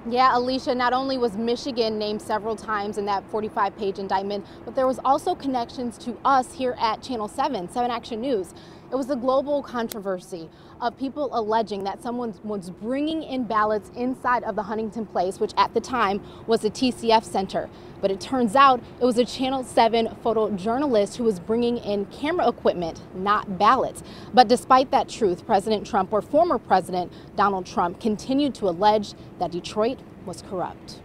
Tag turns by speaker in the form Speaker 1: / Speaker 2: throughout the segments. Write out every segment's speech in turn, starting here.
Speaker 1: Yeah, Alicia, not only was Michigan named several times in that 45-page indictment, but there was also connections to us here at Channel 7, 7 Action News. It was a global controversy of people alleging that someone was bringing in ballots inside of the Huntington Place, which at the time was the TCF Center. But it turns out it was a Channel 7 photojournalist who was bringing in camera equipment, not ballots. But despite that truth, President Trump, or former President Donald Trump, continued to allege that Detroit was corrupt.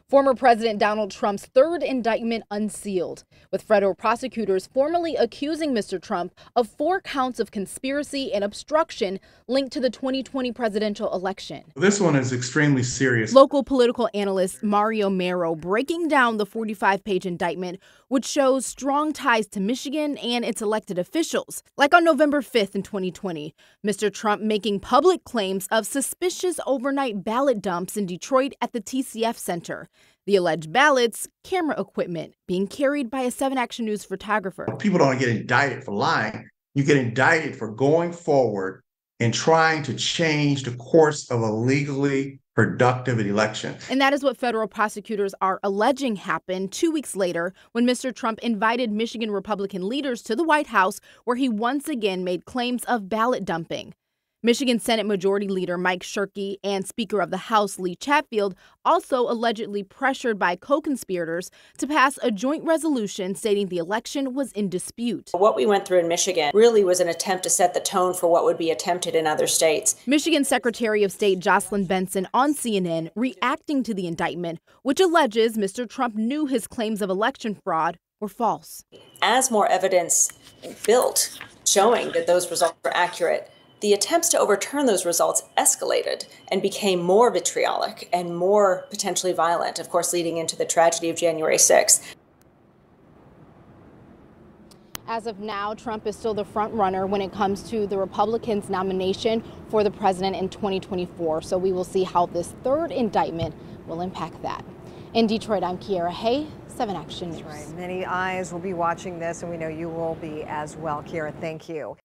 Speaker 1: Former President Donald Trump's third indictment unsealed, with federal prosecutors formally accusing Mr. Trump of 4 counts of conspiracy and obstruction linked to the 2020 presidential election.
Speaker 2: This one is extremely serious.
Speaker 1: Local political analyst Mario Mero breaking down the 45-page indictment, which shows strong ties to Michigan and its elected officials. Like on November 5th in 2020, Mr. Trump making public claims of suspicious overnight ballot dumps in Detroit at the TCF Center. The alleged ballots, camera equipment being carried by a 7 Action News photographer.
Speaker 2: People don't get indicted for lying. You get indicted for going forward and trying to change the course of a legally productive election.
Speaker 1: And that is what federal prosecutors are alleging happened 2 weeks later when Mr. Trump invited Michigan Republican leaders to the White House, where he once again made claims of ballot dumping. Michigan Senate Majority Leader Mike Shirkey and Speaker of the House Lee Chatfield also allegedly pressured by co-conspirators to pass a joint resolution stating the election was in dispute.
Speaker 3: What we went through in Michigan really was an attempt to set the tone for what would be attempted in other states.
Speaker 1: Michigan Secretary of State Jocelyn Benson on CNN reacting to the indictment, which alleges Mr. Trump knew his claims of election fraud were false.
Speaker 3: As more evidence built showing that those results were accurate, the attempts to overturn those results escalated and became more vitriolic and more potentially violent, of course, leading into the tragedy of January 6th.
Speaker 1: As of now, Trump is still the front runner when it comes to the Republicans' nomination for the president in 2024. So we will see how this third indictment will impact that. In Detroit, I'm Kiara Hay, 7 Action News.
Speaker 4: That's right. Many eyes will be watching this, and we know you will be as well. Kiara, thank you.